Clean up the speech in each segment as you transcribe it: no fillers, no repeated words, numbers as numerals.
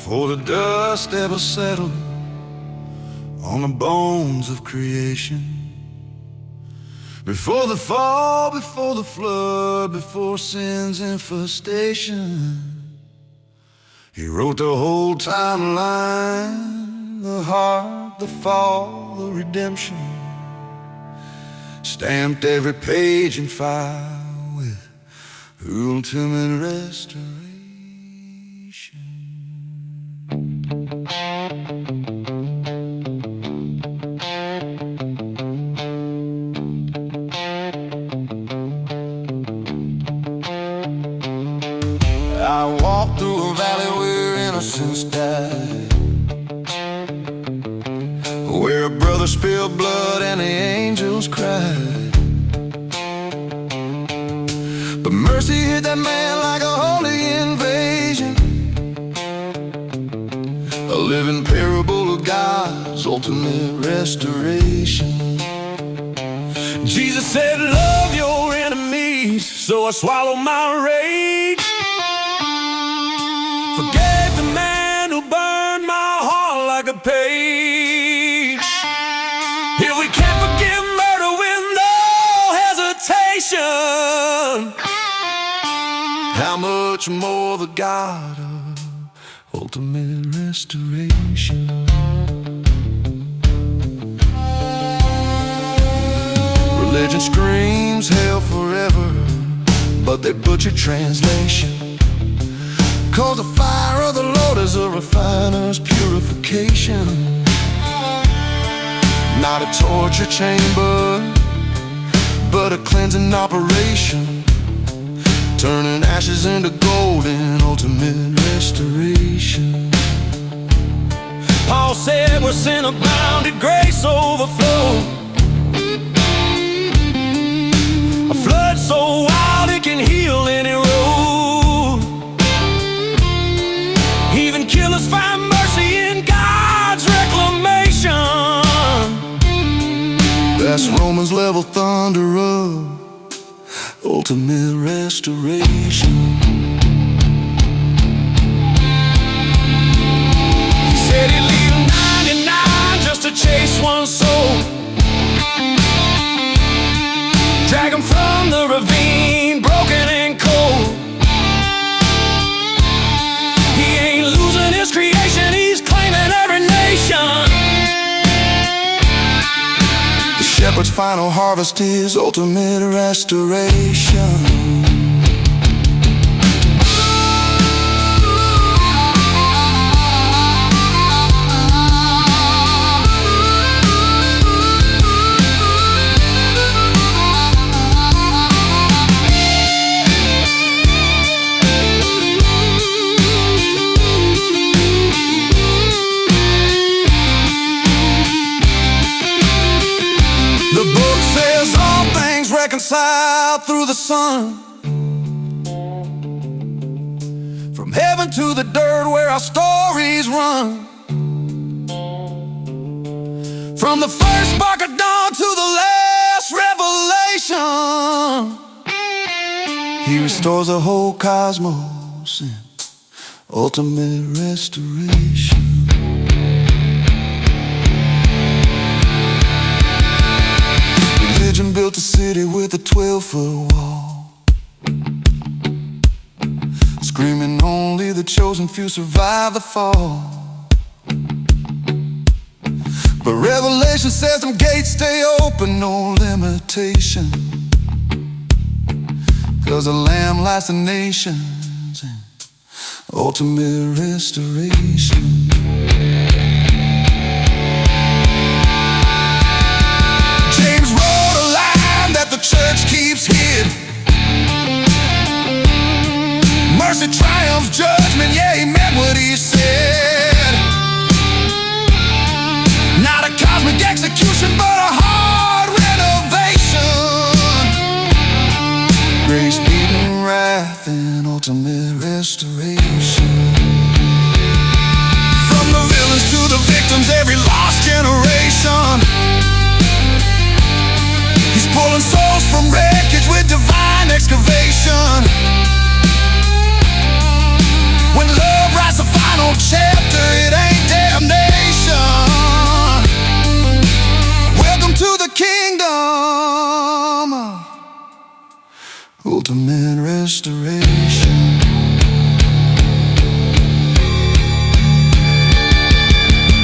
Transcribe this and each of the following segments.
before the dust ever settled on the bones of creation. Before the fall, before the flood, before sin's infestation, He wrote the whole timeline, the heart, the fall, the redemption, stamped every page and file with ultimate restoration. I walked through a valley where innocence died, where a brother spilled blood and the angels cried. But mercy hit that man like a holy invasion, a living parable of God's ultimate restoration. Jesus said, love your enemies, so I swallowed my rage. Forgave the man who burned my heart like a page. If we can't forgive murder with no hesitation, how much more the God of ultimate restoration? Religion screams hell forever, but they butcher translation. 'Cause the fire of the Lord is a refiner's purification, not a torture chamber, but a cleansing operation, turning ashes into gold in ultimate restoration. Paul said where sin abounded, grace overflowed. A flood so wild it can heal any road. Even killers find mercy in God's reclamation. That's Romans level thunder of ultimate restoration. He said he'd leave 99 just to chase one soul, drag him from the ravine, broken and cold. He ain't losing his creation, he's claiming every nation. The shepherd's final harvest is ultimate restoration. The book says all things reconciled through the Son, from heaven to the dirt where our stories run. From the first spark of dawn to the last revelation, He restores the whole cosmos in ultimate restoration. Religion built a city with a 12-foot wall, screaming only the chosen few survive the fall. But Revelation says them gates stay open, no limitation, 'cause the Lamb lights the nations in ultimate restoration. The church keeps hid. Mercy triumphs judgment, yeah, He meant what He said. Not a cosmic execution, but a hard renovation. Grace beating wrath and ultimate restoration. ultimate restoration.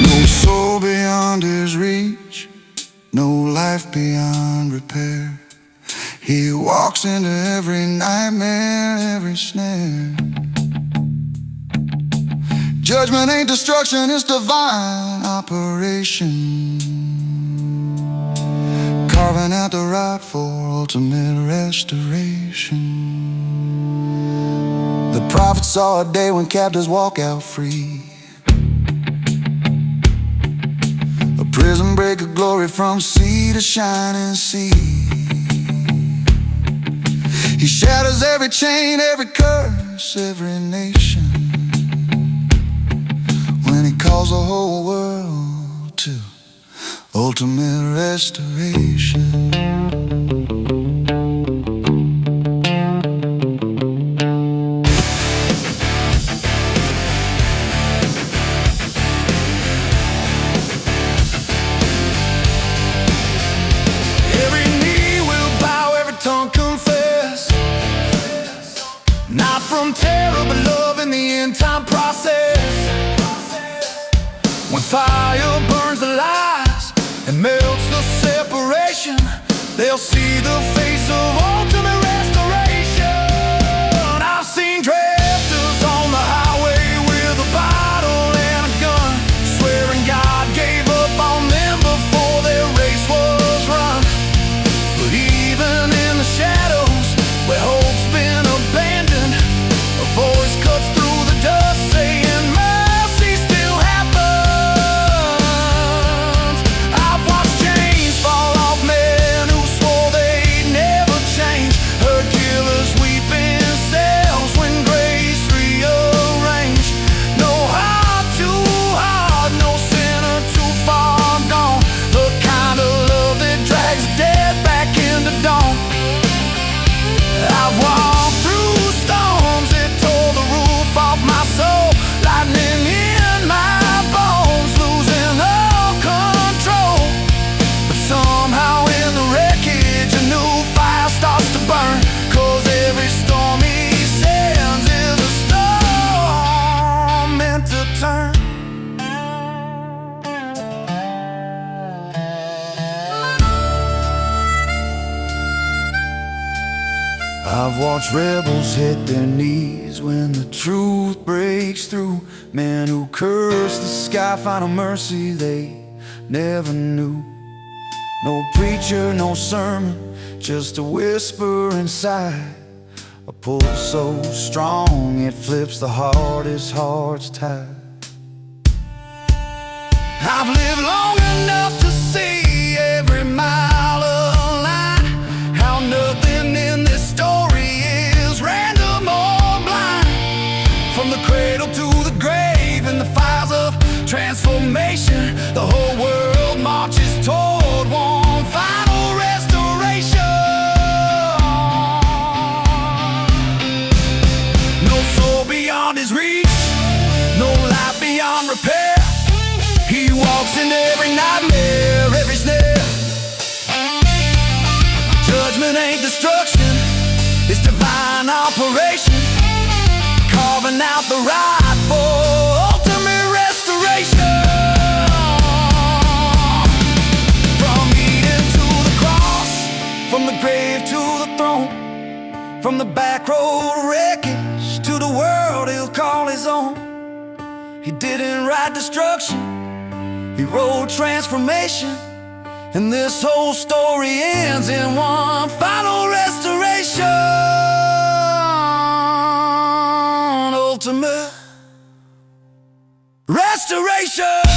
No soul beyond his reach, no life beyond repair. He walks into every nightmare, every snare. Judgment ain't destruction, it's divine operation, carving out the rock for ultimate restoration. The prophet saw a day when captives walk out free, a prison break of glory from sea to shining sea. He shatters every chain, every curse, every nation, when he calls the whole world to ultimate restoration. Every knee will bow, every tongue confess, not from terror but love in the end time process. When fire burns the lies and melts the separation, they'll see the face of ultimate restoration. I've seen drifters on the highway with a bottle and a gun, swearing God gave up on them before their race was run. But even in the shadows where hope's been abandoned, a voice cuts through the dust saying mercy still happens. I've watched chains fall off men who swore they'd never change, heard killers weep in cells when grace rearranged. No heart too hard, no sinner too far gone, the kind of love that drags dead back into dawn. I've walked through storms that tore the roof off my soul, lightning in my bones, losing all control. But somehow in the wreckage a new fire starts to burn, 'cause every storm he sends is a storm meant to turn. I've watched rebels hit their knees when the truth breaks through. Men who curse the sky find a mercy they never knew. No preacher, no sermon, just a whisper inside, a pull so strong it flips the hardest hearts tied. I've lived long enough to see every mile of line, how nothing in this story is random or blind. From the cradle to the grave and the fires of transformation, the whole world marches toward one final restoration. No soul beyond his reach, no life beyond repair. He walks into every nightmare, every snare. Judgment ain't destruction, it's divine operation, carving out the right for ultimate restoration. From Eden to the cross, from the grave to the throne, from the back road wreckage to the world he'll call his own. He didn't ride destruction, he rode transformation, and this whole story ends in one final restoration. Ultimate restoration.